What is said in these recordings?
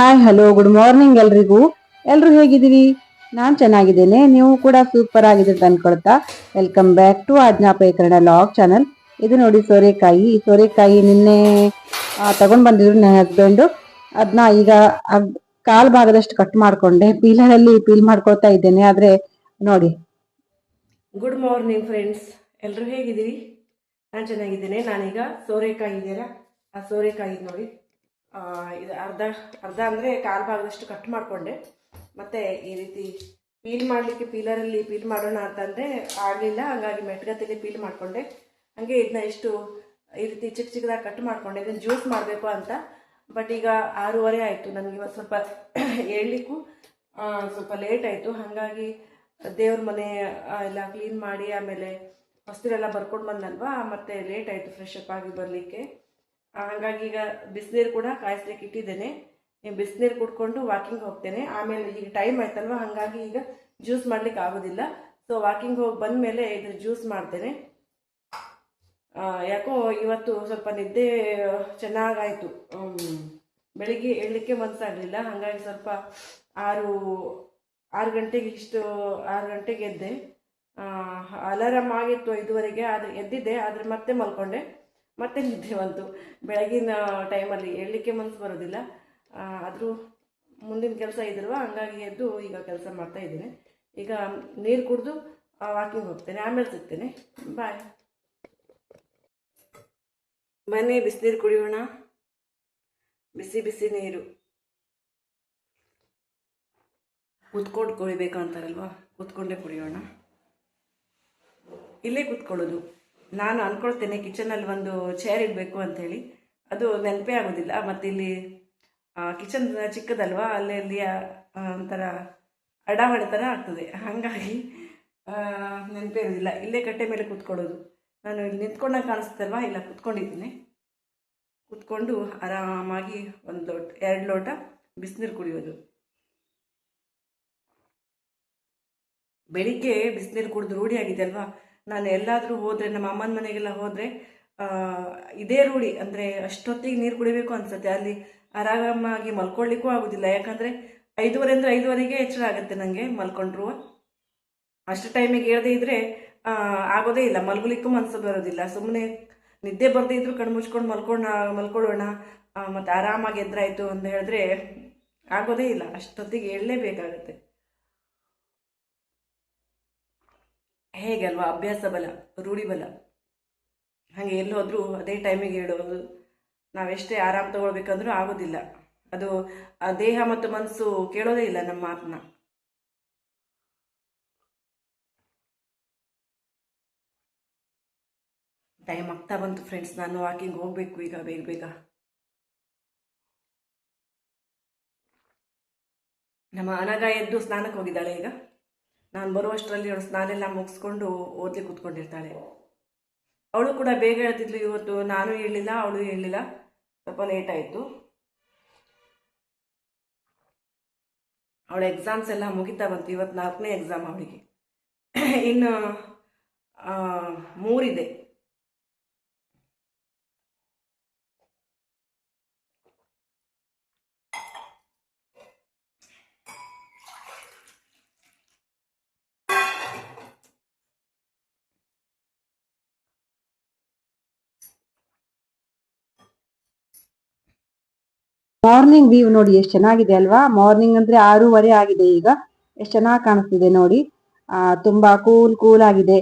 Hi hello good morning ಎಲ್ರಿಗೂ. ಎಲ್ರು ಹೇಗಿದ್ದೀರಿ? ನಾನು ಚೆನ್ನಾಗಿದ್ದೇನೆ, ನೀವು ಕೂಡ ಸೂಪರ್ ಆಗಿದೆ ಅಂತ ಅನ್ಕೊಳ್ತಾ ವೆಲ್ಕಮ್ ಬ್ಯಾಕ್ ಟು ಆಜ್ಞಾ ಕನ್ನಡ ಲಾಗ್ ಚಾನಲ್. ಇದು ನೋಡಿ ಸೋರೆಕಾಯಿ. ಈ ಸೋರೆಕಾಯಿ ನಿನ್ನೆ ತಗೊಂಡ್ ಬಂದಿದ್ರು ನನ್ನ ಹಸ್ಬೆಂಡು. ಅದನ್ನ ಈಗ ಕಾಲ್ ಭಾಗದಷ್ಟು ಕಟ್ ಮಾಡ್ಕೊಂಡೆ, ಪೀಲರಲ್ಲಿ ಪೀಲ್ ಮಾಡ್ಕೊಳ್ತಾ ಇದ್ದೇನೆ. ಆದ್ರೆ ನೋಡಿ. ಗುಡ್ ಮಾರ್ನಿಂಗ್ ಫ್ರೆಂಡ್ಸ್, ಎಲ್ಲರೂ ಹೇಗಿದ್ದೀರಿ? ನಾನು ಚೆನ್ನಾಗಿದ್ದೇನೆ. ನಾನೀಗ ಸೋರೆಕಾಯಿ ಇದೆಯಲ್ಲ, ಆ ಸೋರೆಕಾಯಿ ನೋಡಿ ಇದು ಅರ್ಧ ಅರ್ಧ ಅಂದರೆ ಕಾಲು ಭಾಗದಷ್ಟು ಕಟ್ ಮಾಡಿಕೊಂಡೆ. ಮತ್ತು ಈ ರೀತಿ ಪೀಲ್ ಮಾಡಲಿಕ್ಕೆ ಪೀಲರಲ್ಲಿ ಪೀಲ್ ಮಾಡೋಣ ಅಂತಂದರೆ ಆಗಲಿಲ್ಲ, ಹಾಗಾಗಿ ಮೆಟ್ಗತ್ತಲ್ಲಿ ಪೀಲ್ ಮಾಡಿಕೊಂಡೆ. ಹಾಗೆ ಇದನ್ನ ಇಷ್ಟು ಈ ರೀತಿ ಚಿಕ್ಕ ಚಿಕ್ಕದಾಗಿ ಕಟ್ ಮಾಡಿಕೊಂಡೆ. ಇದನ್ನು ಜ್ಯೂಸ್ ಮಾಡಬೇಕು ಅಂತ. ಬಟ್ ಈಗ 6:30 ಆಯಿತು. ನನಗೆ ಇವತ್ತು ಸ್ವಲ್ಪ ಏಳಲಿಕ್ಕೂ ಸ್ವಲ್ಪ ಲೇಟ್ ಆಯಿತು. ಹಾಗಾಗಿ ದೇವ್ರ ಮನೆ ಎಲ್ಲ ಕ್ಲೀನ್ ಮಾಡಿ ಆಮೇಲೆ ಹೊಸ್ತಿರೆಲ್ಲ ಬರ್ಕೊಂಡು ಬಂದಲ್ವಾ, ಮತ್ತು ಲೇಟ್ ಆಯಿತು ಫ್ರೆಶ್ ಅಪ್ ಆಗಿ ಬರಲಿಕ್ಕೆ. ಹಾಗಾಗಿ ಈಗ ಬಿಸಿನೀರು ಕೂಡ ಕಾಯಿಸ್ಲಿಕ್ಕೆ ಇಟ್ಟಿದ್ದೇನೆ. ಬಿಸಿನೀರು ಕುಡ್ಕೊಂಡು ವಾಕಿಂಗ್ ಹೋಗ್ತೇನೆ. ಆಮೇಲೆ ಈಗ ಟೈಮ್ ಆಯ್ತಲ್ವ, ಹಾಗಾಗಿ ಈಗ ಜ್ಯೂಸ್ ಮಾಡ್ಲಿಕ್ಕೆ ಆಗೋದಿಲ್ಲ. ಸೊ ವಾಕಿಂಗ್ ಹೋಗಿ ಬಂದ ಮೇಲೆ ಇದ್ರ ಜ್ಯೂಸ್ ಮಾಡ್ತೇನೆ. ಯಾಕೋ ಇವತ್ತು ಸ್ವಲ್ಪ ನಿದ್ದೆ ಚೆನ್ನಾಗಾಯಿತು. ಬೆಳಿಗ್ಗೆ ಏಳಲಿಕ್ಕೆ ಮನಸ್ಸಾಗಲಿಲ್ಲ. ಹಾಗಾಗಿ ಸ್ವಲ್ಪ 6 ಗಂಟೆಗೆ 6 ಗಂಟೆಗೆ ಎದ್ದೆ. ಅಲಾರಾಮ್ ಆಗಿತ್ತು 5:30ಗೆ, ಆದರೆ ಎದ್ದಿದ್ದೆ. ಆದರೆ ಮತ್ತೆ ಮಲ್ಕೊಂಡೆ, ಮತ್ತೆ ನಿದ್ದೆ ಬಂತು. ಬೆಳಗಿನ ಟೈಮಲ್ಲಿ ಏಳಲಿಕ್ಕೆ ಮನಸ್ಸು ಬರೋದಿಲ್ಲ. ಆದರೂ ಮುಂದಿನ ಕೆಲಸ ಇದ್ರವ, ಹಂಗಾಗಿ ಎದ್ದು ಈಗ ಕೆಲಸ ಮಾಡ್ತಾ ಇದ್ದೇನೆ. ಈಗ ನೀರು ಕುಡಿದು ವಾಕಿಂಗ್ ಹೋಗ್ತೇನೆ, ಆಮೇಲೆ ಸಿಗ್ತೇನೆ. ಬಾಯ್. ಬನ್ನಿ ಬಿಸಿನೀರು ಕುಡಿಯೋಣ. ಬಿಸಿ ಬಿಸಿ ನೀರು ಕೂತ್ಕೊಂಡು ಕುಡಿಬೇಕು ಅಂತಾರಲ್ವ, ಕೂತ್ಕೊಂಡೇ ಕುಡಿಯೋಣ. ಇಲ್ಲೇ ಕೂತ್ಕೊಳ್ಳೋದು. ನಾನು ಅಂದ್ಕೊಳ್ತೇನೆ ಕಿಚನಲ್ಲಿ ಒಂದು ಚೇರ್ ಇಡಬೇಕು ಅಂಥೇಳಿ, ಅದು ನೆನಪೇ ಆಗೋದಿಲ್ಲ. ಮತ್ತು ಇಲ್ಲಿ ಕಿಚನ್ ಚಿಕ್ಕದಲ್ವ, ಅಲ್ಲಿ ಒಂಥರ ಅಡಾವಡೆ ಥರ ಆಗ್ತದೆ. ಹಾಗಾಗಿ ನೆನಪೇ ಇರೋದಿಲ್ಲ. ಇಲ್ಲೇ ಕಟ್ಟೆ ಮೇಲೆ ಕೂತ್ಕೊಳ್ಳೋದು. ನಾನು ಇಲ್ಲಿ ನಿಂತ್ಕೊಂಡಾಗ ಕಾಣಿಸ್ತಲ್ವ, ಇಲ್ಲ ಕೂತ್ಕೊಂಡಿದ್ದೀನಿ. ಕೂತ್ಕೊಂಡು ಆರಾಮಾಗಿ 2 ಲೋಟ ಬಿಸಿನೀರು ಕುಡಿಯೋದು. ಬೆಳಿಗ್ಗೆ ಬಿಸಿನೀರು ಕುಡಿದು ರೂಢಿ ಆಗಿದೆ ಅಲ್ವಾ. ನಾನು ಎಲ್ಲಾದರೂ ಹೋದರೆ, ನಮ್ಮ ಅಮ್ಮನ ಮನೆಗೆಲ್ಲ ಹೋದರೆ ಇದೇ ರೂಢಿ. ಅಂದರೆ ಅಷ್ಟೊತ್ತಿಗೆ ನೀರು ಕುಡಿಬೇಕು ಅನಿಸುತ್ತೆ. ಅಲ್ಲಿ ಆರಾಮಾಗಿ ಮಲ್ಕೊಳ್ಳಿಕ್ಕೂ ಆಗೋದಿಲ್ಲ. ಯಾಕಂದರೆ 5:30 ಅಂದರೆ 5:30ಗೆ ಎಚ್ಚರ ಆಗುತ್ತೆ ನನಗೆ ಮಲ್ಕೊಂಡ್ರು. ಅಷ್ಟು ಟೈಮಿಗೆ ಹೇಳದೇ ಇದ್ದರೆ ಆಗೋದೇ ಇಲ್ಲ, ಮಲ್ಗಲಿಕ್ಕೂ ಮನಸ್ಸು ಬರೋದಿಲ್ಲ. ಸುಮ್ಮನೆ ನಿದ್ದೆ ಬರದೇ ಇದ್ದರೂ ಕಣ್ಣು ಮುಚ್ಕೊಂಡು ಮಲ್ಕೊಳ್ಳೋಣ ಮತ್ತು ಆರಾಮಾಗಿ ಎದ್ರಾಯಿತು ಅಂತ ಹೇಳಿದ್ರೆ ಆಗೋದೇ ಇಲ್ಲ. ಅಷ್ಟೊತ್ತಿಗೆ ಹೇಳಲೇಬೇಕಾಗತ್ತೆ. ಹೇಗೆ ಅಲ್ವಾ, ಅಭ್ಯಾಸ ಬಲ, ರೂಢಿ ಬಲ. ಹಾಗೆ ಎಲ್ಲಿ ಹೋದರೂ ಅದೇ ಟೈಮಿಗೆ ಹೇಳೋದು. ನಾವೆಷ್ಟೇ ಆರಾಮ ತಗೊಳ್ಬೇಕಂದ್ರೂ ಆಗೋದಿಲ್ಲ. ಅದು ದೇಹ ಮತ್ತು ಮನಸ್ಸು ಕೇಳೋದೇ ಇಲ್ಲ ನಮ್ಮ ಮಾತನ್ನ. ಟೈಮ್ ಆಗ್ತಾ ಬಂತು ಫ್ರೆಂಡ್ಸ್, ನಾನು ವಾಕಿಂಗ್ ಹೋಗಬೇಕು ಈಗ ಬೇಗ ಬೇಗ. ನಮ್ಮ ಅನಗ ಎದ್ದು ಸ್ನಾನಕ್ಕೆ ಹೋಗಿದ್ದಾಳೆ. ಈಗ ನಾನು ಬರುವಷ್ಟರಲ್ಲಿ ಅವಳು ಸ್ನಾನ ಎಲ್ಲ ಮುಗಿಸ್ಕೊಂಡು ಓದ್ಲಿಕ್ಕೆ ಕೂತ್ಕೊಂಡಿರ್ತಾಳೆ. ಅವಳು ಕೂಡ ಬೇಗ ಹೇಳ್ತಿದ್ಲು. ಇವತ್ತು ನಾನು ಹೇಳಲಿಲ್ಲ, ಅವಳು ಹೇಳಲಿಲ್ಲ, ಸ್ವಲ್ಪ ಲೇಟ್ ಆಯಿತು. ಅವಳ ಎಕ್ಸಾಮ್ಸ್ ಎಲ್ಲ ಮುಗಿತಾ ಬಂತು. ಇವತ್ತು 4ನೇ ಎಕ್ಸಾಮ್ ಅವಳಿಗೆ. ಇನ್ನು 3 ಇದೆ. ಮಾರ್ನಿಂಗ್ ವ್ಯೂ ನೋಡಿ ಎಷ್ಟು ಚೆನ್ನಾಗಿದೆ ಅಲ್ವಾ. ಮಾರ್ನಿಂಗ್ ಅಂದ್ರೆ 6:30 ಆಗಿದೆ ಈಗ. ಎಷ್ಟು ಚೆನ್ನಾಗಿ ಕಾಣಿಸ್ತಿದೆ ನೋಡಿ. ತುಂಬಾ ಕೂಲ್ ಆಗಿದೆ.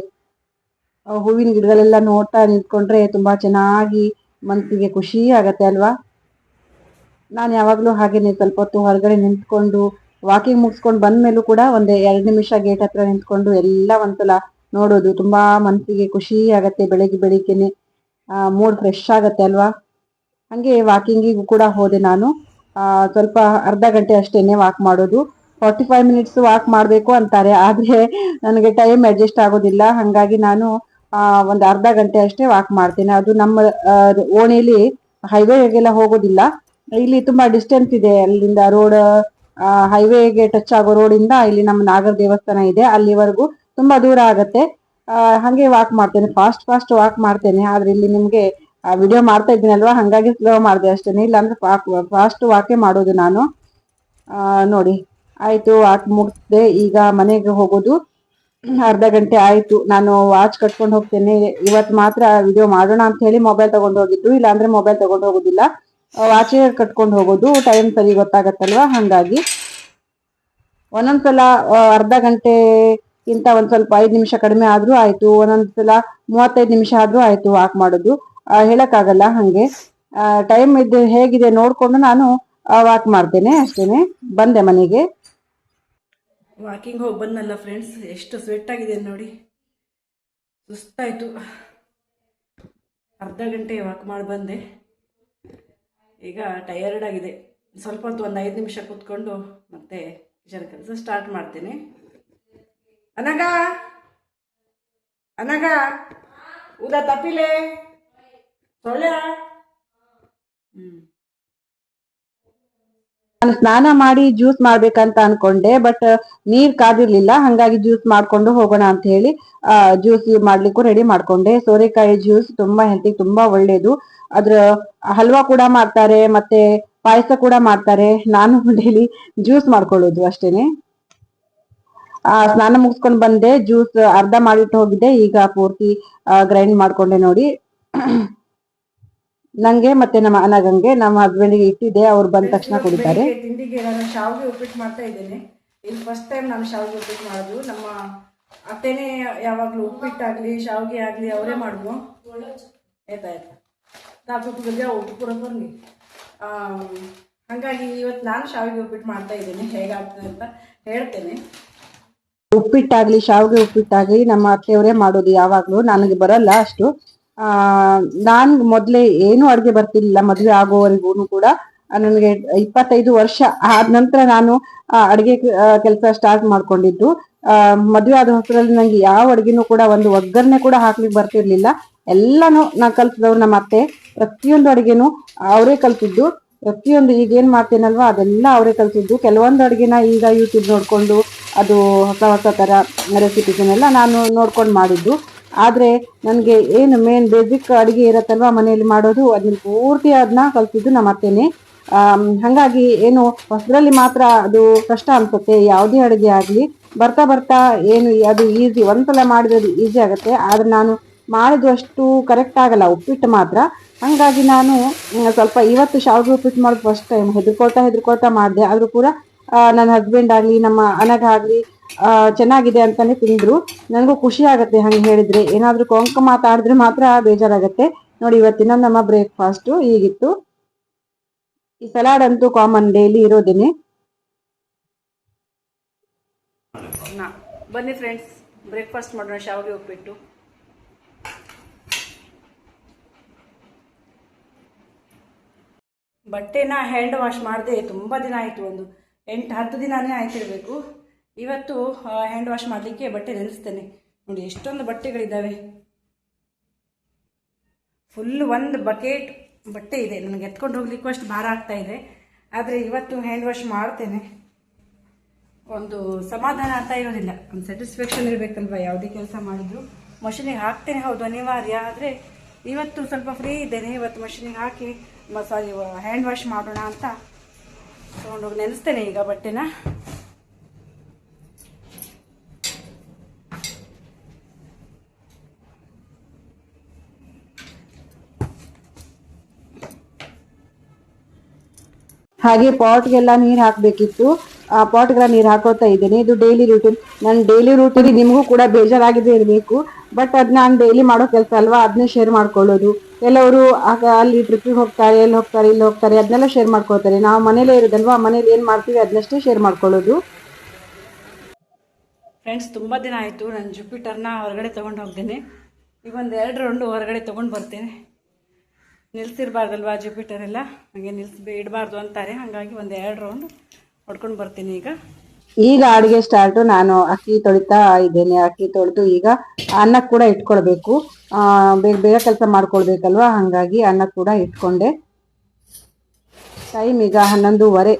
ಹೂವಿನ ಗಿಡಗಳೆಲ್ಲ ನೋಡ್ತಾ ನಿಂತ್ಕೊಂಡ್ರೆ ತುಂಬಾ ಚೆನ್ನಾಗಿ ಮನಸ್ಸಿಗೆ ಖುಷಿ ಆಗತ್ತೆ ಅಲ್ವಾ. ನಾನು ಯಾವಾಗಲೂ ಹಾಗೇನೆ ಸ್ವಲ್ಪ ಹೊತ್ತು ಹೊರಗಡೆ ನಿಂತ್ಕೊಂಡು ವಾಕಿಂಗ್ ಮುಗಿಸ್ಕೊಂಡು ಬಂದ ಮೇಲೂ ಕೂಡ 2 ನಿಮಿಷ ಗೇಟ್ ಹತ್ರ ನಿಂತ್ಕೊಂಡು ಎಲ್ಲ ಒಂದ್ಸಲ ನೋಡೋದು ತುಂಬಾ ಮನಸ್ಸಿಗೆ ಖುಷಿ ಆಗತ್ತೆ. ಬೆಳಿಗ್ಗೆನೆ ಮೂಡ್ ಫ್ರೆಶ್ ಆಗತ್ತೆ ಅಲ್ವಾ. ಹಂಗೆ ವಾಕಿಂಗಿಗೂ ಕೂಡ ಹೋದೆ ನಾನು. ಸ್ವಲ್ಪ ಅರ್ಧ ಗಂಟೆ ಅಷ್ಟೇನೆ ವಾಕ್ ಮಾಡೋದು. 45 ಮಿನಿಟ್ಸ್ ವಾಕ್ ಮಾಡಬೇಕು ಅಂತಾರೆ, ಆದ್ರೆ ನನಗೆ ಟೈಮ್ ಅಡ್ಜಸ್ಟ್ ಆಗೋದಿಲ್ಲ. ಹಾಗಾಗಿ ನಾನು ಒಂದು ಅರ್ಧ ಗಂಟೆ ಅಷ್ಟೇ ವಾಕ್ ಮಾಡ್ತೇನೆ. ಅದು ನಮ್ಮ ಓಣಿಲಿ ಹೈವೇಗೆಲ್ಲ ಹೋಗೋದಿಲ್ಲ. ಇಲ್ಲಿ ತುಂಬಾ ಡಿಸ್ಟೆನ್ಸ್ ಇದೆ. ಅಲ್ಲಿಂದ ರೋಡ್ ಹೈವೇಗೆ ಟಚ್ ಆಗೋ ರೋಡಿಂದ ಇಲ್ಲಿ ನಮ್ಮ ನಾಗರ ದೇವಸ್ಥಾನ ಇದೆ, ಅಲ್ಲಿವರೆಗೂ ತುಂಬಾ ದೂರ ಆಗತ್ತೆ. ಹಂಗೆ ವಾಕ್ ಮಾಡ್ತೇನೆ, ಫಾಸ್ಟ್ ವಾಕ್ ಮಾಡ್ತೇನೆ. ಆದ್ರೆ ಇಲ್ಲಿ ನಿಮ್ಗೆ ವಿಡಿಯೋ ಮಾಡ್ತಾ ಇದ್ದೀನಲ್ವಾ, ಹಂಗಾಗಿ ಸ್ಲೋ ಮಾಡಿದೆ ಅಷ್ಟೇನೆ. ಇಲ್ಲ ಅಂದ್ರೆ ಫಾಸ್ಟ್ ವಾಕೇ ಮಾಡೋದು ನಾನು. ನೋಡಿ ಆಯ್ತು, ವಾಕ್ ಮುಗಿಸ್ದೆ. ಈಗ ಮನೆಗೆ ಹೋಗೋದು. ಅರ್ಧ ಗಂಟೆ ಆಯ್ತು. ನಾನು ವಾಚ್ ಕಟ್ಕೊಂಡು ಹೋಗ್ತೇನೆ. ಇವತ್ತು ಮಾತ್ರ ವಿಡಿಯೋ ಮಾಡೋಣ ಅಂತ ಹೇಳಿ ಮೊಬೈಲ್ ತಗೊಂಡು ಹೋಗಿದ್ದು, ಇಲ್ಲಾಂದ್ರೆ ಮೊಬೈಲ್ ತಗೊಂಡು ಹೋಗೋದಿಲ್ಲ. ವಾಚೇ ಕಟ್ಕೊಂಡು ಹೋಗೋದು, ಟೈಮ್ ಸರಿ ಗೊತ್ತಾಗತ್ತಲ್ವಾ. ಹಂಗಾಗಿ ಒಂದೊಂದ್ಸಲ ಅರ್ಧ ಗಂಟೆಗಿಂತ ಒಂದ್ ಸ್ವಲ್ಪ 5 ನಿಮಿಷ ಕಡಿಮೆ ಆದ್ರೂ ಆಯ್ತು, ಒಂದೊಂದ್ಸಲ 35 ನಿಮಿಷ ಆದ್ರೂ ಆಯ್ತು ವಾಕ್ ಮಾಡೋದು. ಹೇಳಕ್ಕಾಗಲ್ಲ. ಹಂಗೆ ಟೈಮ್ ಇದು ಹೇಗಿದೆ ನೋಡ್ಕೊಂಡು ನಾನು ವಾಕ್ ಮಾಡ್ತೇನೆ ಅಷ್ಟೇನೆ. ಬಂದೆ ಮನೆಗೆ. ವಾಕಿಂಗ್ ಹೋಗಿ ಬಂದಲ್ಲ ಫ್ರೆಂಡ್ಸ್, ಎಷ್ಟು ಸ್ವೆಟ್ ಆಗಿದೆ ನೋಡಿ, ಸುಸ್ತಾಯಿತು. ಅರ್ಧ ಗಂಟೆ ವಾಕ್ ಮಾಡಿ ಬಂದೆ. ಈಗ ಟಯರ್ಡ್ ಆಗಿದೆ. ಸ್ವಲ್ಪ ಹೊತ್ತು ಒಂದು 5 ನಿಮಿಷ ಕೂತ್ಕೊಂಡು ಮತ್ತೆ ಕಿಚನ್ ಕೆಲಸ ಸ್ಟಾರ್ಟ್ ಮಾಡ್ತೀನಿ. ಅನಗ ಅನಗ ಉದಾ ತಪ್ಪಿಲೆ ಸೊಳ್ಳೆ. ನಾನು ಸ್ನಾನ ಮಾಡಿ ಜ್ಯೂಸ್ ಮಾಡ್ಬೇಕಂತ ಅನ್ಕೊಂಡೆ, ಬಟ್ ನೀರ್ ಕಾದಿರ್ಲಿಲ್ಲ. ಹಂಗಾಗಿ ಜ್ಯೂಸ್ ಮಾಡ್ಕೊಂಡು ಹೋಗೋಣ ಅಂತ ಹೇಳಿ ಜ್ಯೂಸ್ ಮಾಡ್ಲಿಕ್ಕೂ ರೆಡಿ ಮಾಡ್ಕೊಂಡೆ. ಸೋರೆಕಾಯಿ ಜ್ಯೂಸ್ ತುಂಬಾ ಹೆಲ್ತಿಗೆ ತುಂಬಾ ಒಳ್ಳೇದು. ಅದ್ರ ಹಲ್ವಾ ಕೂಡ ಮಾಡ್ತಾರೆ, ಮತ್ತೆ ಪಾಯಸ ಕೂಡ ಮಾಡ್ತಾರೆ. ನಾನು ಡೈಲಿ ಜ್ಯೂಸ್ ಮಾಡ್ಕೊಳ್ಳೋದು ಅಷ್ಟೇನೆ. ಸ್ನಾನ ಮುಗಿಸ್ಕೊಂಡ್ ಬಂದೆ, ಜ್ಯೂಸ್ ಅರ್ಧ ಮಾಡಿಟ್ಟು ಹೋಗಿದ್ದೆ. ಈಗ ಪೂರ್ತಿ ಗ್ರೈಂಡ್ ಮಾಡ್ಕೊಂಡೆ ನೋಡಿ. ನಂಗೆ ಮತ್ತೆ ನಮ್ಮ ಅನಗಂಗೆ, ನಮ್ಮ ಹಸ್ಬೆಂಡ್ಗೆ ಇಟ್ಟಿದ್ದೆ. ಅವ್ರು ಬಂದ ತಕ್ಷಣ ಕುಡಿತಾರೆ. ತಿಂಡಿಗೆ ನಾನು ಶಾವಿಗೆ ಉಪ್ಪಿಟ್ಟು ಮಾಡ್ತಾ ಇದ್ದೇನೆ. ಇದು ಫಸ್ಟ್ ಟೈಮ್ ನಾನು ಶಾವಿಗೆ ಉಪ್ಪಿಟ್ಟು ಮಾಡೋದು. ನಮ್ಮ ಅತ್ತೆನೇ ಯಾವಾಗಲೂ ಉಪ್ಪಿಟ್ಟಾಗಲಿ ಶಾವಿಗೆ ಆಗಲಿ ಅವರೇ ಮಾಡುವ. ಆಯ್ತಾಯ್ತು ಉಪ್ಪು ಬರ್ನಿ. ಹಾಗಾಗಿ ಇವತ್ತು ನಾನು ಶಾವಿಗೆ ಉಪ್ಪಿಟ್ಟು ಮಾಡ್ತಾ ಇದ್ದೇನೆ. ಹೇಗಾಗ್ತದೆ ಅಂತ ಹೇಳ್ತೇನೆ. ಉಪ್ಪಿಟ್ಟಾಗ್ಲಿ ಶಾವಿಗೆ ಉಪ್ಪಿಟ್ಟಾಗ್ಲಿ ನಮ್ಮ ಅತ್ತೆಯವರೇ ಮಾಡೋದು ಯಾವಾಗ್ಲೂ. ನನಗೆ ಬರಲ್ಲ ಅಷ್ಟು. ನಾನ್ ಮೊದ್ಲೇ ಏನು ಅಡ್ಗೆ ಬರ್ತಿರ್ಲಿಲ್ಲ ಮದ್ವೆ ಆಗೋವರೆಗೂ ಕೂಡ. ನನಗೆ 25 ವರ್ಷ ಆದ ನಂತರ ನಾನು ಅಡ್ಗೆ ಕೆಲಸ ಸ್ಟಾರ್ಟ್ ಮಾಡ್ಕೊಂಡಿದ್ದು. ಮದ್ವೆ ಆದ ಹೊಸರಲ್ಲಿ ನಂಗೆ ಯಾವ ಅಡ್ಗೆನೂ ಕೂಡ ಒಂದು ಒಗ್ಗರಣೆ ಕೂಡ ಹಾಕ್ಲಿಕ್ಕೆ ಬರ್ತಿರ್ಲಿಲ್ಲ. ಎಲ್ಲಾನು ನಾ ಕಲ್ಸಿದವ್ರು ನಮ್ಮ ಅತ್ತೆ. ಪ್ರತಿಯೊಂದು ಅಡ್ಗೆನು ಅವರೇ ಕಲ್ತಿದ್ದು. ಪ್ರತಿಯೊಂದು ಈಗ ಏನ್ ಮಾಡ್ತೇನಲ್ವಾ ಅದೆಲ್ಲ ಅವರೇ ಕಲ್ಸಿದ್ದು. ಕೆಲವೊಂದು ಅಡ್ಗೆನ ಈಗ ಯೂಟ್ಯೂಬ್ ನೋಡ್ಕೊಂಡು ಅದು ಹೊಸ ಹೊಸ ತರ ರೆಸಿಪೀಸ್ನೆಲ್ಲ ನಾನು ನೋಡ್ಕೊಂಡು ಮಾಡಿದ್ದು. ಆದ್ರೆ ನನ್ಗೆ ಏನು ಮೇನ್ ಬೇಸಿಕ್ ಅಡಿಗೆ ಇರತ್ತಲ್ವಾ ಮನೆಯಲ್ಲಿ ಮಾಡೋದು, ಅದನ್ನ ಪೂರ್ತಿ ಅದನ್ನ ಕಲ್ತಿದ್ದು ನಮ್ಮ ಅತ್ತೆನೆ. ಹಂಗಾಗಿ ಏನು ಹೊಸದ್ರಲ್ಲಿ ಮಾತ್ರ ಅದು ಕಷ್ಟ ಅನ್ಸುತ್ತೆ ಯಾವುದೇ ಅಡುಗೆ ಆಗ್ಲಿ. ಬರ್ತಾ ಬರ್ತಾ ಏನು ಅದು ಈಸಿ, ಒಂದ್ಸಲ ಮಾಡಿದ್ರೆ ಈಸಿ ಆಗುತ್ತೆ. ಆದ್ರೆ ನಾನು ಮಾಡಿದ್ದು ಅಷ್ಟು ಕರೆಕ್ಟ್ ಆಗಲ್ಲ ಉಪ್ಪಿಟ್ಟು ಮಾತ್ರ. ಹಂಗಾಗಿ ನಾನು ಸ್ವಲ್ಪ ಇವತ್ತು ಶಾವಿಗೆ ಉಪ್ಪಿಟ್ಟು ಮಾಡೋದು ಫಸ್ಟ್ ಟೈಮ್ ಹೆದರ್ಕೊಳ್ತಾ ಮಾಡಿದೆ. ಆದ್ರೂ ಕೂಡ ನನ್ನ ಹಸ್ಬೆಂಡ್ ಆಗ್ಲಿ ನಮ್ಮ ಅನಗಾಗ್ಲಿ ಚೆನ್ನಾಗಿದೆ ಅಂತಾನೆ ತಿಂದ್ರು. ನನಗೂ ಖುಷಿ ಆಗತ್ತೆ ಹಂಗೆ ಹೇಳಿದ್ರೆ. ಏನಾದ್ರೂ ಕೊಂಕ ಮಾತಾಡಿದ್ರೆ ಮಾತ್ರ ಬೇಜಾರಾಗತ್ತೆ ನೋಡಿ. ಇವತ್ತಿನ ನಮ್ಮ ಬ್ರೇಕ್ಫಾಸ್ಟ್ ಹೀಗಿತ್ತು. ಈ ಸಲಾಡ್ ಅಂತೂ ಕಾಮನ್ ಡೈಲಿ ಇರೋದೇನೆ. ಬನ್ನಿ ಫ್ರೆಂಡ್ಸ್, ಬ್ರೇಕ್ಫಾಸ್ಟ್ ಮಾಡೋಣ. ಶಾವಿಗೆ ಉಪ್ಪಿಟ್ಟು. ಬಟ್ಟೆನ ಹ್ಯಾಂಡ್ ವಾಶ್ ಮಾಡಿದೆ ತುಂಬ ದಿನ ಆಯಿತು. ಒಂದು 8-10 ದಿನನೇ ಆಯ್ತಿರಬೇಕು. ಇವತ್ತು ಹ್ಯಾಂಡ್ ವಾಶ್ ಮಾಡಲಿಕ್ಕೆ ಬಟ್ಟೆ ನೆನೆಸ್ತೇನೆ. ನೋಡಿ ಎಷ್ಟೊಂದು ಬಟ್ಟೆಗಳಿದ್ದಾವೆ. ಫುಲ್ ಒಂದು ಬಕೆಟ್ ಬಟ್ಟೆ ಇದೆ. ನನಗೆ ಎತ್ಕೊಂಡು ಹೋಗ್ಲಿಕ್ಕೂ ಅಷ್ಟು ಭಾರ ಆಗ್ತಾ ಇದೆ. ಆದರೆ ಇವತ್ತು ಹ್ಯಾಂಡ್ ವಾಶ್ ಮಾಡ್ತೇನೆ. ಒಂದು ಸಮಾಧಾನ ಅಂತ ಇರೋದಿಲ್ಲ, ಒಂದು ಸ್ಯಾಟಿಸ್ಫ್ಯಾಕ್ಷನ್ ಇರಬೇಕಲ್ವ. ಯಾವುದೇ ಕೆಲಸ ಮಾಡಿದ್ರು ಮಷೀನಿಗೆ ಹಾಕ್ತೇನೆ, ಹೌದು ಅನಿವಾರ್ಯ. ಆದರೆ ಇವತ್ತು ಸ್ವಲ್ಪ ಫ್ರೀ ಇದ್ದೇನೆ. ಇವತ್ತು ಮಷೀನಿಗೆ ಹಾಕಿ ಹ್ಯಾಂಡ್ ವಾಶ್ ಮಾಡೋಣ ಅಂತ ತೊಗೊಂಡೋಗಿ ನೆನೆಸ್ತೇನೆ ಈಗ ಬಟ್ಟೆನ. ಹಾಗೆ ಪಾಟ್ಗೆಲ್ಲ ನೀರ್ ಹಾಕ್ಬೇಕಿತ್ತು. ಆ ಪಾಟ್ಗೆಲ್ಲ ನೀರ್ ಹಾಕೋತಾ ಇದ್ದೇನೆ. ಇದು ಡೈಲಿ ರೂಟೀನ್. ನನ್ನ ಡೈಲಿ ರೂಟೀನ್ ನಿಮಗೂ ಕೂಡ ಬೇಜಾರಾಗಿದೆ ಇರಬೇಕು. ಬಟ್ ಅದ್ ನಾನು ಡೈಲಿ ಮಾಡೋ ಕೆಲಸ ಅಲ್ವಾ, ಅದನ್ನೇ ಶೇರ್ ಮಾಡ್ಕೊಳ್ಳೋದು. ಕೆಲವರು ಅಲ್ಲಿ ಟ್ರಿಪ್ಪಿಗೆ ಹೋಗ್ತಾರೆ, ಇಲ್ಲಿ ಹೋಗ್ತಾರೆ, ಅದನ್ನೆಲ್ಲ ಶೇರ್ ಮಾಡ್ಕೊಳ್ತಾರೆ. ನಾವು ಮನೇಲೇ ಇರೋದಲ್ವಾ, ಮನೇಲಿ ಏನ್ ಮಾಡ್ತೀವಿ ಅದನ್ನಷ್ಟೇ ಶೇರ್ ಮಾಡ್ಕೊಳ್ಳೋದು. ಫ್ರೆಂಡ್ಸ್, ತುಂಬ ದಿನ ಆಯಿತು ನಾನು ಜುಪಿಟರ್ನ ಹೊರಗಡೆ ತೊಗೊಂಡು ಹೋಗ್ತೇನೆ. ಈಗ ಒಂದು 2 ರೌಂಡು ಹೊರಗಡೆ ತೊಗೊಂಡು ಬರ್ತೇನೆ. ನಿಲ್ಸಿರ್ಬಾರ್ದಲ್ವಾ ಜುಪಿಟರ್ ಎಲ್ಲ, ಹಾಗೆ ಇಡಬಾರ್ದು ಅಂತಾರೆ. ಹಾಗಾಗಿ ಒಂದು 2 ರೌಂಡ್ ಹೊಡ್ಕೊಂಡು ಬರ್ತೀನಿ. ಈಗ ಅಡುಗೆ ಸ್ಟಾರ್ಟು. ನಾನು ಅಕ್ಕಿ ತೊಳಿತಾ ಇದ್ದೇನೆ. ಅಕ್ಕಿ ತೊಳೆದು ಈಗ ಅನ್ನ ಕೂಡ ಇಟ್ಕೊಳ್ಬೇಕು. ಬೇಗ ಬೇಗ ಕೆಲಸ ಮಾಡ್ಕೊಳ್ಬೇಕಲ್ವಾ, ಹಾಗಾಗಿ ಅನ್ನ ಕೂಡ ಇಟ್ಕೊಂಡೆ. ಟೈಮ್ ಈಗ 11:30.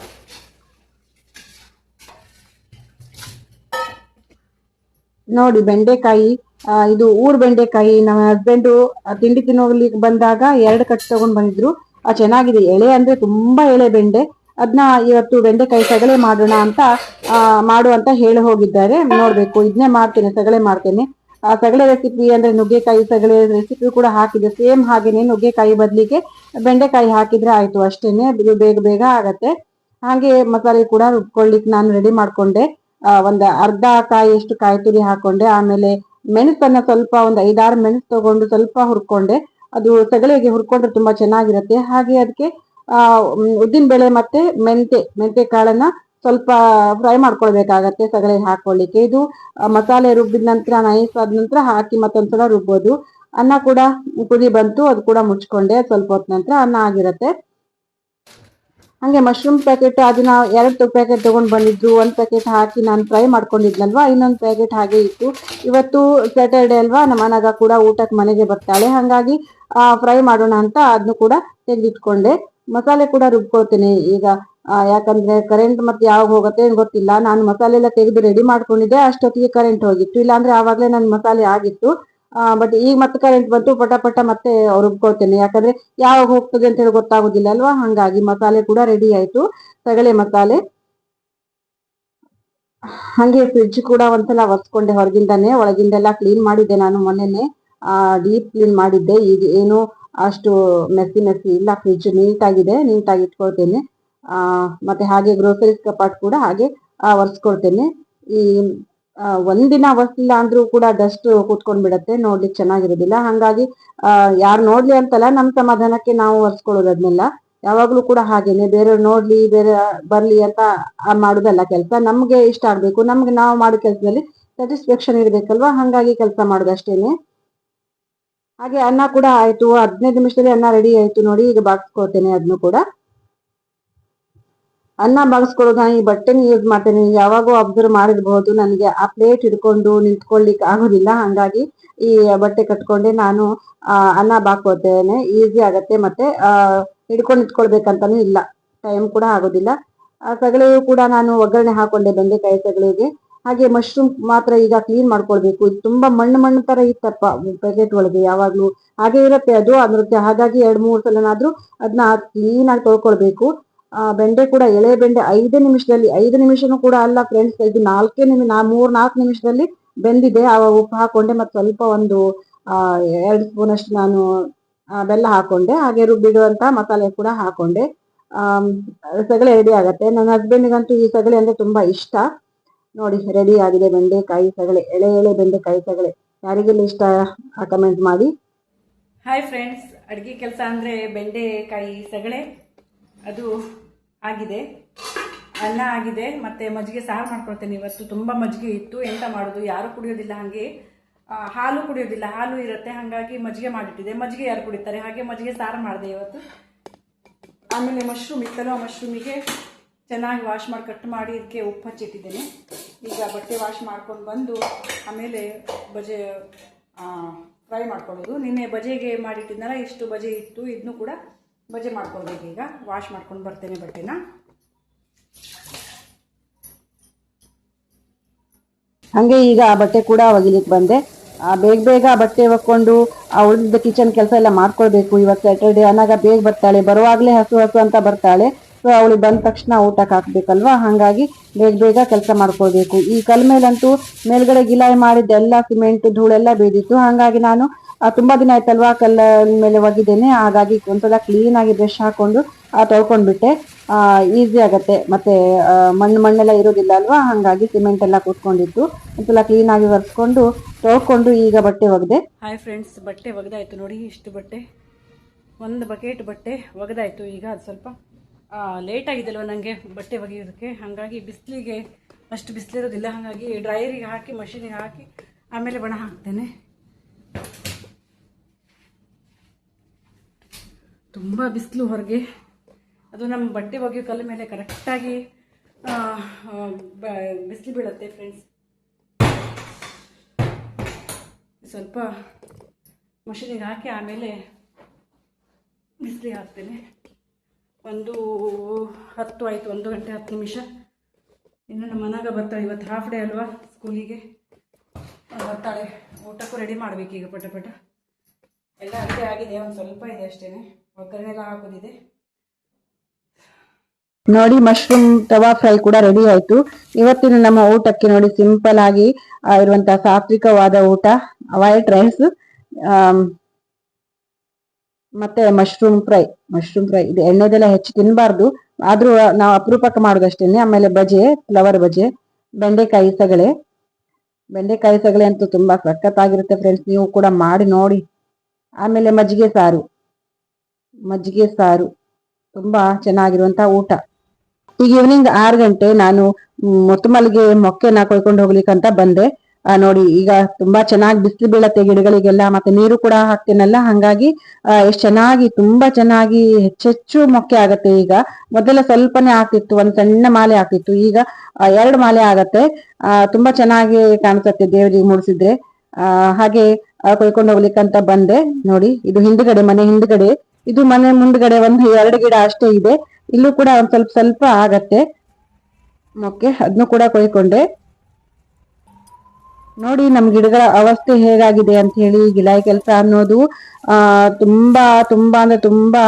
ನೋಡಿ ಬೆಂಡೆಕಾಯಿ, ಇದು ಊರ್ ಬೆಂಡೆಕಾಯಿ. ನಮ್ಮ ಹಸ್ಬೆಂಡು ತಿಂಡಿ ತಿನ್ನೋಗ್ಲಿಕ್ಕೆ ಬಂದಾಗ 2 ಕಟ್ ತಗೊಂಡ್ ಬಂದಿದ್ರು. ಚೆನ್ನಾಗಿದೆ. ಎಳೆ ಅಂದ್ರೆ ತುಂಬಾ ಎಳೆ ಬೆಂಡೆ. ಅದನ್ನ ಇವತ್ತು ಬೆಂಡೆಕಾಯಿ ಸಗಳೆ ಮಾಡೋಣ ಅಂತ ಮಾಡು ಅಂತ ಹೇಳಿ ಹೋಗಿದ್ದಾರೆ. ನೋಡ್ಬೇಕು, ಇದನ್ನೇ ಮಾಡ್ತೇನೆ, ಸಗಳೆ ಮಾಡ್ತೇನೆ. ಆ ಸಗಳೆ ರೆಸಿಪಿ ಅಂದ್ರೆ ನುಗ್ಗೆಕಾಯಿ ಸಗಳೆ ರೆಸಿಪಿ ಕೂಡ ಹಾಕಿದೆ, ಸೇಮ್ ಹಾಗೇನೆ ನುಗ್ಗೆಕಾಯಿ ಬದಲಿಗೆ ಬೆಂಡೆಕಾಯಿ ಹಾಕಿದ್ರೆ ಆಯ್ತು, ಅಷ್ಟೇನೆ, ಇದು ಬೇಗ ಬೇಗ ಆಗತ್ತೆ. ಹಾಗೆ ಮಸಾಲೆ ಕೂಡ ರುಬ್ಕೊಳ್ಳಿಕ್ ನಾನು ರೆಡಿ ಮಾಡ್ಕೊಂಡೆ. ಒಂದು ಅರ್ಧ ಕಾಯಿಯಷ್ಟು ಕಾಯಿ ತುರಿ ಹಾಕೊಂಡೆ. ಆಮೇಲೆ ಮೆಣಸನ್ನ ಸ್ವಲ್ಪ ಒಂದು 5-6 ಮೆಣಸು ತಗೊಂಡು ಸ್ವಲ್ಪ ಹುರ್ಕೊಂಡೆ. ಅದು ಸಗಳೆಗೆ ಹುರ್ಕೊಂಡ್ರೆ ತುಂಬಾ ಚೆನ್ನಾಗಿರುತ್ತೆ. ಹಾಗೆ ಅದಕ್ಕೆ ಉದ್ದಿನ ಬೇಳೆ ಮತ್ತೆ ಮೆಂತೆ ಕಾಳನ್ನ ಸ್ವಲ್ಪ ಫ್ರೈ ಮಾಡ್ಕೊಳ್ಬೇಕಾಗತ್ತೆ ಸಗಳೆಗೆ ಹಾಕೊಳ್ಳಿಕ್ಕೆ. ಇದು ಮಸಾಲೆ ರುಬ್ಬಿದ ನಂತರ ನೈಸ್ ಆದ ನಂತರ ಹಾಕಿ ಮತ್ತೊಂದ್ಸಲ ರುಬ್ಬೋದು. ಅನ್ನ ಕೂಡ ಕುದಿ ಬಂತು, ಅದು ಕೂಡ ಮುಚ್ಕೊಂಡೆ. ಸ್ವಲ್ಪ ಹೊತ್ತು ನಂತರ ಅನ್ನ ಆಗಿರತ್ತೆ. ಹಂಗೆ ಮಶ್ರೂಮ್ ಪ್ಯಾಕೆಟ್ ಅದನ್ನ 2 ಪ್ಯಾಕೆಟ್ ತಗೊಂಡ್ ಬಂದಿದ್ರು. 1 ಪ್ಯಾಕೆಟ್ ಹಾಕಿ ನಾನು ಫ್ರೈ ಮಾಡ್ಕೊಂಡಿದ್ನಲ್ವಾ, ಇನ್ನೊಂದು ಪ್ಯಾಕೆಟ್ ಹಾಗೆ ಇತ್ತು. ಇವತ್ತು ಸ್ಯಾಟರ್ಡೆ ಅಲ್ವಾ, ನಮ್ಮ ಮನೆಗ ಕೂಡ ಊಟಕ್ಕೆ ಮನೆಗೆ ಬರ್ತಾಳೆ. ಹಾಗಾಗಿ ಫ್ರೈ ಮಾಡೋಣ ಅಂತ ಅದನ್ನು ಕೂಡ ತೆಗೆದಿಟ್ಕೊಂಡೆ. ಮಸಾಲೆ ಕೂಡ ರುಬ್ಕೊಳ್ತೇನೆ ಈಗ. ಯಾಕಂದ್ರೆ ಕರೆಂಟ್ ಮತ್ತೆ ಯಾವಾಗ ಹೋಗುತ್ತೆ ಗೊತ್ತಿಲ್ಲ. ನಾನು ಮಸಾಲೆ ಎಲ್ಲ ತೆಗೆದು ರೆಡಿ ಮಾಡ್ಕೊಂಡಿದ್ದೆ, ಅಷ್ಟೊತ್ತಿಗೆ ಕರೆಂಟ್ ಹೋಗಿತ್ತು. ಇಲ್ಲಾಂದ್ರೆ ಆವಾಗಲೇ ನನ್ನ ಮಸಾಲೆ ಆಗಿತ್ತು. ಬಟ್ ಈಗ ಮತ್ತೆ ಕರೆಂಟ್ ಬಂತು, ಪಟ ಮತ್ತೆ ರುಬ್ಕೊಳ್ತೇನೆ. ಯಾಕಂದ್ರೆ ಯಾವಾಗ ಹೋಗ್ತದೆ ಅಂತ ಹೇಳಿ ಗೊತ್ತಾಗುದಿಲ್ಲ ಅಲ್ವಾ. ಹಂಗಾಗಿ ಮಸಾಲೆ ಕೂಡ ರೆಡಿ ಆಯ್ತು, ಸಗಳೆ ಮಸಾಲೆ. ಹಂಗೆ ಫ್ರಿಡ್ಜ್ ಕೂಡ ಒಂದ್ಸಲ ಒರೆಸ್ಕೊಂಡೆ, ಹೊರಗಿಂದಾನೆ. ಒಳಗಿಂದೆಲ್ಲ ಕ್ಲೀನ್ ಮಾಡಿದ್ದೆ ನಾನು ಮೊನ್ನೆನೆ, ಡೀಪ್ ಕ್ಲೀನ್ ಮಾಡಿದ್ದೆ. ಈಗ ಏನು ಅಷ್ಟು ಮೆಸ್ಸಿ ಇಲ್ಲ, ಫ್ರಿಡ್ಜ್ ನೀಟಾಗಿ ಇಟ್ಕೊಳ್ತೇನೆ. ಮತ್ತೆ ಹಾಗೆ ಗ್ರೋಸರೀಸ್ ಕಪಾಟ್ ಕೂಡ ಹಾಗೆ ಒರೆಸ್ಕೊಳ್ತೇನೆ. ಈ ಒಂದಿನ ಒರೆಸಿಲ್ಲ ಅಂದ್ರೂ ಕೂಡ ಡಸ್ಟ್ ಕೂತ್ಕೊಂಡ್ ಬಿಡತ್ತೆ, ನೋಡ್ಲಿಕ್ಕೆ ಚೆನ್ನಾಗಿರೋದಿಲ್ಲ. ಹಾಗಾಗಿ ಯಾರು ನೋಡ್ಲಿ ಅಂತಲ್ಲ, ನಮ್ ಸಮಾಧಾನಕ್ಕೆ ನಾವು ಒರೆಸ್ಕೊಳ್ಳೋದು ಅದನ್ನೆಲ್ಲ. ಯಾವಾಗ್ಲೂ ಕೂಡ ಹಾಗೇನೆ, ಬೇರೆಯವ್ರು ನೋಡ್ಲಿ, ಬೇರೆ ಬರ್ಲಿ ಅಂತ ಮಾಡುದಲ್ಲ ಕೆಲಸ. ನಮ್ಗೆ ಇಷ್ಟ ಆಗ್ಬೇಕು, ನಮ್ಗೆ ನಾವು ಮಾಡೋ ಕೆಲಸದಲ್ಲಿ ಸ್ಯಾಟಿಸ್ಫ್ಯಾಕ್ಷನ್ ಇರ್ಬೇಕಲ್ವಾ. ಹಂಗಾಗಿ ಕೆಲಸ ಮಾಡೋದಷ್ಟೇನೆ. ಹಾಗೆ ಅನ್ನ ಕೂಡ ಆಯ್ತು, 15 ನಿಮಿಷದಲ್ಲಿ ಅನ್ನ ರೆಡಿ ಆಯ್ತು ನೋಡಿ. ಈಗ ಬಾಗಿಸ್ಕೊಳ್ತೇನೆ ಅದನ್ನು ಕೂಡ. ಅನ್ನ ಬಾಗಿಸ್ಕೊಳ್ಳೋದು ನಾನು ಈ ಬಟ್ಟೆನ ಯೂಸ್ ಮಾಡ್ತೇನೆ. ಯಾವಾಗೂ ಅಬ್ಸರ್ವ್ ಮಾಡಿರ್ಬಹುದು, ನನಗೆ ಆ ಪ್ಲೇಟ್ ಹಿಡ್ಕೊಂಡು ನಿಂತ್ಕೊಳ್ಲಿಕ್ಕೆ ಆಗೋದಿಲ್ಲ. ಹಂಗಾಗಿ ಈ ಬಟ್ಟೆ ಕಟ್ಕೊಂಡೆ ನಾನು ಅನ್ನ ಬಾಕೋತೇನೆ. ಈಸಿ ಆಗತ್ತೆ, ಮತ್ತೆ ಹಿಡ್ಕೊಂಡು ನಿಂತ್ಕೊಳ್ಬೇಕಂತಾನು ಇಲ್ಲ, ಟೈಮ್ ಕೂಡ ಆಗೋದಿಲ್ಲ. ಸಗಳೆಯು ಕೂಡ ನಾನು ಒಗ್ಗರಣೆ ಹಾಕೊಂಡೆ, ಬೆಂಡೆಕಾಯಿ ಸಗಳೆಗೆ. ಹಾಗೆ ಮಶ್ರೂಮ್ ಮಾತ್ರ ಈಗ ಕ್ಲೀನ್ ಮಾಡ್ಕೊಳ್ಬೇಕು. ಇದು ತುಂಬಾ ಮಣ್ಣು ತರ ಇತ್ತಪ್ಪ ಪ್ಯಾಕೆಟ್ ಒಳಗೆ, ಯಾವಾಗ್ಲೂ ಹಾಗೆ ಇರುತ್ತೆ ಅದು ಅದ್ರಕ್ಕೆ. ಹಾಗಾಗಿ 2-3 ಸಲನಾದ್ರೂ ಅದನ್ನ ಕ್ಲೀನ್ ಆಗಿ ತೊಳ್ಕೊಳ್ಬೇಕು. ಬೆಂಡೆ ಕೂಡ ಎಳೆ ಬೆಂಡೆ 5 ನಿಮಿಷದಲ್ಲಿ, 5 ನಿಮಿಷನೂ ಕೂಡ ಅಲ್ಲ ಫ್ರೆಂಡ್ಸ್, ಇದು 3-4 ನಿಮಿಷದಲ್ಲಿ ಬೆಂದಿದೆ. ಆವಾಗ ಉಪ್ಪು ಹಾಕೊಂಡೆ, ಮತ್ತೆ ಸ್ವಲ್ಪ ಒಂದು 2 ಸ್ಪೂನ್ ಅಷ್ಟು ನಾನು ಬೆಲ್ಲ ಹಾಕೊಂಡೆ. ಹಾಗೆ ರುಬ್ಬಿಡುವಂತ ಮಸಾಲೆ ಕೂಡ ಹಾಕೊಂಡೆ. ಸಗಳೆ ರೆಡಿ ಆಗತ್ತೆ. ನನ್ನ ಹಸ್ಬೆಂಡ್ಗಂತೂ ಈ ಸಗಳೆ ಅಂದ್ರೆ ತುಂಬಾ ಇಷ್ಟ. ನೋಡಿ, ರೆಡಿ ಆಗಿದೆ ಬೆಂಡೆಕಾಯಿ ಸಗಳೆ, ಎಳೆ ಬೆಂಡೆಕಾಯಿ ಸಗಳೆ. ಯಾರಿಗೆಲ್ಲ ಇಷ್ಟ ಕಮೆಂಟ್ ಮಾಡಿ. ಹಾಯ್ ಫ್ರೆಂಡ್ಸ್, ಅಡುಗೆ ಕೆಲಸ ಅಂದರೆ ಬೆಂಡೆಕಾಯಿ ಸಗಳೆ ಅದು ಆಗಿದೆ, ಅನ್ನ ಆಗಿದೆ, ಮತ್ತು ಮಜ್ಜಿಗೆ ಸಾರು ಮಾಡ್ಕೊಳ್ತೇನೆ. ಇವತ್ತು ತುಂಬ ಮಜ್ಜಿಗೆ ಇತ್ತು, ಎಂತ ಮಾಡೋದು, ಯಾರು ಕುಡಿಯೋದಿಲ್ಲ. ಹಾಗೆ ಹಾಲು ಕುಡಿಯೋದಿಲ್ಲ, ಹಾಲು ಇರುತ್ತೆ. ಹಾಗಾಗಿ ಮಜ್ಜಿಗೆ ಮಾಡಿಟ್ಟಿದೆ. ಮಜ್ಜಿಗೆ ಯಾರು ಕುಡಿತಾರೆ, ಹಾಗೆ ಮಜ್ಜಿಗೆ ಸಾರು ಮಾಡಿದೆ ಇವತ್ತು. ಆಮೇಲೆ ಮಶ್ರೂಮ್ ಇತ್ತಲ್ಲ, ಮಶ್ರೂಮಿಗೆ ಚೆನ್ನಾಗಿ ವಾಶ್ ಮಾಡಿ ಕಟ್ ಮಾಡಿ ಇದಕ್ಕೆ ಉಪ್ಪು ಹಚ್ಚಿಟ್ಟಿದ್ದೇನೆ. ಈಗ ಬಟ್ಟೆ ವಾಶ್ ಮಾಡ್ಕೊಂಡು ಬಂದು ಆಮೇಲೆ ಬಜೆ ಫ್ರೈ ಮಾಡ್ಕೊಳ್ಳೋದು. ನಿನ್ನೆ ಬಜೆಗೆ ಮಾಡಿಟ್ಟಿದ್ನಲ್ಲ, ಇಷ್ಟು ಬಜೆ ಇತ್ತು, ಇದನ್ನು ಕೂಡ ಬಜೆ ಮಾಡ್ಕೊಳ್ಬೇಕು. ಈಗ ವಾಶ್ ಮಾಡ್ಕೊಂಡು ಬರ್ತೇನೆ ಬಟ್ಟೆನ. ಹಂಗೆ ಈಗ ಆ ಬಟ್ಟೆ ಕೂಡ ಒಗಿಲಿಕ್ಕೆ ಬಂದೆ. ಬೇಗ ಬಟ್ಟೆ ಒಕ್ಕೊಂಡು ಉಳಿದ ಕಿಚನ್ ಕೆಲಸ ಎಲ್ಲ ಮಾಡ್ಕೊಳ್ಬೇಕು. ಇವತ್ತು ಸ್ಯಾಟರ್ಡೆ, ಅನ್ನಾಗ ಬೇಗ ಬರ್ತಾಳೆ, ಬರುವಾಗಲೇ ಹಸು ಅಂತ ಬರ್ತಾಳೆ. ಸೊ ಅವಳಿಗೆ ಬಂದ ತಕ್ಷಣ ಊಟಕ್ಕೆ ಹಾಕ್ಬೇಕಲ್ವಾ. ಹಾಗಾಗಿ ಬೇಗ ಕೆಲಸ ಮಾಡ್ಕೊಳ್ಬೇಕು. ಈ ಕಲ್ ಮೇಲಂತೂ ಮೇಲ್ಗಡೆ ಗಿಲಾಯಿ ಮಾಡಿದ್ದೆಲ್ಲ ಸಿಮೆಂಟ್ ಧೂಳೆಲ್ಲ ಬೇದಿತ್ತು. ಹಾಗಾಗಿ ನಾನು ತುಂಬಾ ದಿನ ಆಯ್ತಲ್ವಾ ಕಲ್ಲ ಮೇಲೆ ಒಗಿದ್ದೇನೆ. ಹಾಗಾಗಿ ಒಂದ್ಸಲ ಕ್ಲೀನ್ ಆಗಿ ಬ್ರಷ್ ಹಾಕೊಂಡು ತೊಳ್ಕೊಂಡ್ಬಿಟ್ಟೆ. ಈಸಿ ಆಗತ್ತೆ, ಮತ್ತೆ ಮಣ್ಣೆಲ್ಲ ಇರೋದಿಲ್ಲ ಅಲ್ವಾ. ಹಾಗಾಗಿ ಸಿಮೆಂಟ್ ಎಲ್ಲ ಕೂತ್ಕೊಂಡಿತ್ತು. ಒಂದ್ಸಲ ಕ್ಲೀನ್ ಆಗಿ ಒರೆಸ್ಕೊಂಡು ತೊಳ್ಕೊಂಡು ಈಗ ಬಟ್ಟೆ ಒಗೆದೆ. ಹಾಯ್ ಫ್ರೆಂಡ್ಸ್, ಬಟ್ಟೆ ಒಗೆದಾಯ್ತು ನೋಡಿ. ಇಷ್ಟು ಬಟ್ಟೆ, 1 ಬಕೆಟ್ ಬಟ್ಟೆ ಒಗೆದಾಯ್ತು. ಈಗ ಅದು ಸ್ವಲ್ಪ ಲೇಟ್ ಆಗಿದೆಲ್ವ ನನಗೆ ಬಟ್ಟೆ ಒಗೆಯೋದಕ್ಕೆ. ಹಾಗಾಗಿ ಬಿಸಿಲಿಗೆ ಅಷ್ಟು ಬಿಸಿಲಿರೋದಿಲ್ಲ. ಹಾಗಾಗಿ ಡ್ರೈಯರಿಗೆ ಹಾಕಿ, ಮಷೀನಿಗೆ ಹಾಕಿ ಆಮೇಲೆ ಬಣ ಹಾಕ್ತೇನೆ. ತುಂಬ ಬಿಸಿಲು ಹೊರಗೆ. ಅದು ನಮ್ಮ ಬಟ್ಟೆ ಒಗೆಯೋ ಕಲ್ಲ ಮೇಲೆ ಕರೆಕ್ಟಾಗಿ ಬಿಸಿಲು ಬೀಳುತ್ತೆ ಫ್ರೆಂಡ್ಸ್. ಸ್ವಲ್ಪ ಮಷೀನಿಗೆ ಹಾಕಿ ಆಮೇಲೆ ಬಿಸಿಲಿಗೆ ಹಾಕ್ತೇನೆ. 1:10 ಆಯಿತು, 1 ಗಂಟೆ 10 ನಿಮಿಷ. ಇನ್ನು ನಮ್ಮ ಮನೆಗೆ ಬರ್ತಾಳೆ. ಇವತ್ತು ಹಾಫ್ ಡೇ ಅಲ್ವಾ, ಸ್ಕೂಲಿಗೆ ಬರ್ತಾಳೆ. ಊಟಕ್ಕೂ ರೆಡಿ ಮಾಡಬೇಕೀಗ ಪಟ ಎಲ್ಲ ಅಡುಗೆ ಆಗಿದೆ. ಒಂದು ಸ್ವಲ್ಪ ಇದೆ ಅಷ್ಟೇ, ಒಗ್ಗರಣೆ ಎಲ್ಲ ಹಾಕೋದಿದೆ. ನೋಡಿ ಮಶ್ರೂಮ್ ತವಾ ಫ್ರೈ ಕೂಡ ರೆಡಿ ಆಯ್ತು. ಇವತ್ತಿನ ನಮ್ಮ ಊಟಕ್ಕೆ ನೋಡಿ ಸಿಂಪಲ್ ಆಗಿ ಇರುವಂತಹ ಸಾತ್ವಿಕವಾದ ಊಟ, ವೈಟ್ ರೈಸ್ ಮತ್ತೆ ಮಶ್ರೂಮ್ ಫ್ರೈ ಇದು ಎಣ್ಣೆದೆಲ್ಲ ಹೆಚ್ಚು ತಿನ್ಬಾರ್ದು, ಆದ್ರೂ ನಾವು ಅಪರೂಪಕ್ಕೆ ಮಾಡೋದಷ್ಟೇನೆ. ಆಮೇಲೆ ಬಜೆ, ಫ್ಲವರ್ ಬಜೆ, ಬೆಂಡೆಕಾಯಿ ಸಗಳೆ ಅಂತೂ ತುಂಬಾ ಸಖತ್ತಾಗಿರುತ್ತೆ ಫ್ರೆಂಡ್ಸ್, ನೀವು ಕೂಡ ಮಾಡಿ ನೋಡಿ. ಆಮೇಲೆ ಮಜ್ಜಿಗೆ ಸಾರು ತುಂಬಾ ಚೆನ್ನಾಗಿರುವಂತಹ ಊಟ. ಈಗ ಈವ್ನಿಂಗ್ 6 ಗಂಟೆ, ನಾನು ಮೊತ್ತಮಲ್ಲಿಗೆ ಮೊಕ್ಕೆನ ಕೊಯ್ಕೊಂಡು ಹೋಗ್ಲಿಕ್ಕಂತ ಬಂದೆ. ನೋಡಿ ಈಗ ತುಂಬಾ ಚೆನ್ನಾಗಿ ಬಿಸಿಲು ಬೀಳತ್ತೆ ಗಿಡಗಳಿಗೆಲ್ಲ, ಮತ್ತೆ ನೀರು ಕೂಡ ಹಾಕ್ತೀನಲ್ಲ, ಹಂಗಾಗಿ ಎಷ್ಟ್ ಚೆನ್ನಾಗಿ ತುಂಬಾ ಚೆನ್ನಾಗಿ ಹೆಚ್ಚೆಚ್ಚು ಮೊಕ್ಕೆ ಆಗತ್ತೆ. ಈಗ ಮೊದಲ ಸ್ವಲ್ಪನೇ ಆಗ್ತಿತ್ತು, ಒಂದ್ ಸಣ್ಣ ಮಾಲೆ ಆಗ್ತಿತ್ತು, ಈಗ 2 ಮಾಲೆ ಆಗತ್ತೆ. ತುಂಬಾ ಚೆನ್ನಾಗಿ ಕಾಣಿಸತ್ತೆ ದೇವ್ರಿಗೆ ಮುಡಿಸಿದ್ರೆ. ಹಾಗೆ ಕೊಯ್ಕೊಂಡು ಹೋಗ್ಲಿಕ್ಕಂತ ಬಂದೆ. ನೋಡಿ ಇದು ಮನೆ ಹಿಂದ್ಗಡೆ, ಇದು ಮನೆ ಮುಂದ್ಗಡೆ ಒಂದು 2 ಗಿಡ ಅಷ್ಟೇ ಇದೆ. ಇಲ್ಲೂ ಕೂಡ ಒಂದ್ ಸ್ವಲ್ಪ ಸ್ವಲ್ಪ ಆಗತ್ತೆ ಮೊಕ್ಕೆ, ಅದನ್ನು ಕೂಡ ಕೊಯ್ಕೊಂಡೆ. ನೋಡಿ ನಮ್ ಗಿಡಗಳ ಅವಸ್ಥೆ ಹೇಗಾಗಿದೆ ಅಂತ ಹೇಳಿ. ಗಿಲಾಯಿ ಕೆಲಸ ಅನ್ನೋದು ತುಂಬಾ ತುಂಬಾ ಅಂದ್ರೆ ತುಂಬಾ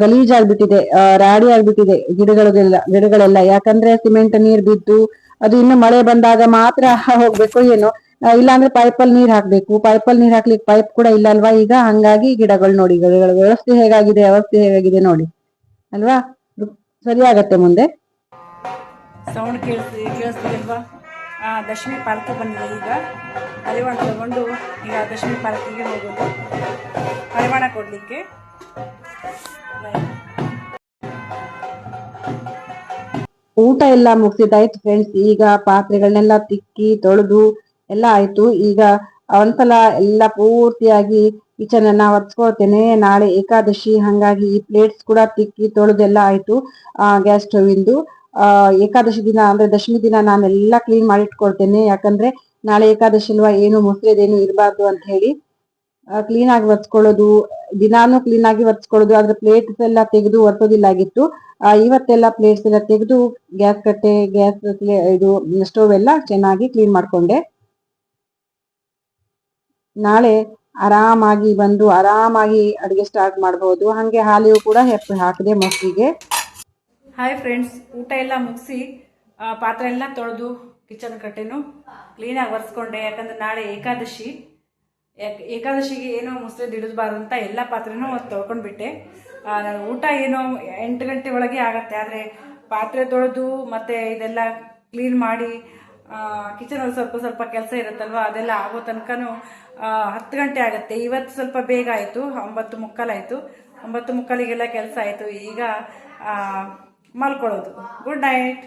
ಗಲೀಜಾಗ್ಬಿಟ್ಟಿದೆ, ರಾಡಿ ಆಗ್ಬಿಟ್ಟಿದೆ ಗಿಡಗಳೆಲ್ಲ. ಯಾಕಂದ್ರೆ ಸಿಮೆಂಟ್ ನೀರ್ ಬಿದ್ದು ಅದು ಇನ್ನು ಮಳೆ ಬಂದಾಗ ಮಾತ್ರ ಹೋಗ್ಬೇಕು ಏನೋ, ಇಲ್ಲಾಂದ್ರೆ ಪೈಪಲ್ಲಿ ನೀರ್ ಹಾಕ್ಬೇಕು. ಪೈಪಲ್ಲಿ ನೀರ್ ಹಾಕ್ಲಿಕ್ಕೆ ಪೈಪ್ ಕೂಡ ಇಲ್ಲ ಅಲ್ವಾ ಈಗ, ಹಂಗಾಗಿ ಗಿಡಗಳು ನೋಡಿ, ಗಿಡಗಳ ಅವಸ್ಥೆ ಹೇಗಾಗಿದೆ ನೋಡಿ ಅಲ್ವಾ. ಸರಿ ಆಗತ್ತೆ ಮುಂದೆ. ಸೌಂಡ್ ಕೇಳಿಸ್ತಿಲ್ವಾ? ದಶಮಿ ಪಾರ್ಕ್ ಬಂದಿದೆ. ಈಗ ಹರಿವಾಣ ತಗೊಂಡು ಈಗ ದಶಮಿ ಪಾರ್ಕಿಗೆ ಹೋಗೋದು, ಹರಿವಾಣ ಕೊಡಲಿಕ್ಕೆ. ಊಟ ಎಲ್ಲ ಮುಗಿಸಿದಾಯ್ತು ಫ್ರೆಂಡ್ಸ್. ಈಗ ಪಾತ್ರೆಗಳನ್ನೆಲ್ಲ ತಿಕ್ಕಿ ತೊಳೆದು ಎಲ್ಲ ಆಯ್ತು. ಈಗ ಒಂದ್ಸಲ ಎಲ್ಲ ಪೂರ್ತಿಯಾಗಿ ಕಿಚನ್ ಅನ್ನ ಒರೆಸ್ಕೊಳ್ತೇನೆ. ನಾಳೆ ಏಕಾದಶಿ, ಹಂಗಾಗಿ ಈ ಪ್ಲೇಟ್ಸ್ ಕೂಡ ತಿಕ್ಕಿ ತೊಳೆದೆಲ್ಲ ಆಯ್ತು. ಗ್ಯಾಸ್ ಸ್ಟವ್ ಇಂದು ಏಕಾದಶಿ ದಿನ ಅಂದ್ರೆ ದಶಮಿ ದಿನ ನಾನೆಲ್ಲ ಕ್ಲೀನ್ ಮಾಡಿಟ್ಕೊಳ್ತೇನೆ. ಯಾಕಂದ್ರೆ ನಾಳೆ ಏಕಾದಶಿ ಅಲ್ವಾ, ಏನು ಮೊಸರೇದೇನು ಇರಬಾರ್ದು ಅಂತ ಹೇಳಿ ಕ್ಲೀನ್ ಆಗಿ ಒರೆಸ್ಕೊಳ್ಳೋದು, ದಿನಾನು ಕ್ಲೀನ್ ಆಗಿ ಒರೆಸ್ಕೊಳ್ಳೋದು. ಆದ್ರೆ ಪ್ಲೇಟ್ಸ್ ಎಲ್ಲ ತೆಗೆದು ಒರೆಸೋದಿಲ್ಲ ಆಗಿತ್ತು. ಇವತ್ತೆಲ್ಲ ಪ್ಲೇಟ್ಸ್ ಎಲ್ಲ ತೆಗೆದು ಗ್ಯಾಸ್ ಕಟ್ಟೆ, ಇದು ಸ್ಟೋವ್ ಎಲ್ಲ ಚೆನ್ನಾಗಿ ಕ್ಲೀನ್ ಮಾಡ್ಕೊಂಡೆ. ನಾಳೆ ಆರಾಮಾಗಿ ಬಂದು ಆರಾಮಾಗಿ ಅಡುಗೆ ಸ್ಟಾರ್ಟ್ ಮಾಡಬಹುದು. ಹಂಗೆ ಹಾಲಿಯೂ ಕೂಡ ಹಾಕಿದೆ ಮೊಸರಿಗೆ. ಹಾಯ್ ಫ್ರೆಂಡ್ಸ್, ಊಟ ಎಲ್ಲ ಮುಗಿಸಿ ಪಾತ್ರೆ ಎಲ್ಲ ತೊಳೆದು ಕಿಚನ್ ಕಟ್ಟೆನು ಕ್ಲೀನಾಗಿ ಒರೆಸ್ಕೊಂಡೆ. ಯಾಕಂದ್ರೆ ನಾಳೆ ಏಕಾದಶಿಗೆ ಏನೋ ಮೊಸರು ಇಡಬಾರ್ದು ಅಂತ ಎಲ್ಲ ಪಾತ್ರೆನೂ ತೊಳ್ಕೊಂಡ್ಬಿಟ್ಟೆ. ನಾನು ಊಟ ಏನೋ 8 ಗಂಟೆ ಒಳಗೆ ಆಗತ್ತೆ, ಆದರೆ ಪಾತ್ರೆ ತೊಳೆದು ಮತ್ತೆ ಇದೆಲ್ಲ ಕ್ಲೀನ್ ಮಾಡಿ ಕಿಚನಲ್ಲಿ ಸ್ವಲ್ಪ ಸ್ವಲ್ಪ ಕೆಲಸ ಇರುತ್ತಲ್ವ, ಅದೆಲ್ಲ ಆಗೋ ತನಕನೂ 10 ಗಂಟೆ ಆಗುತ್ತೆ. ಇವತ್ತು ಸ್ವಲ್ಪ ಬೇಗ ಆಯಿತು, 9:15 ಆಯಿತು. 9:15ಗೆಲ್ಲ ಕೆಲಸ ಆಯಿತು. ಈಗ ಮಲ್ಕೊಳ್ಳೋದು. Good night.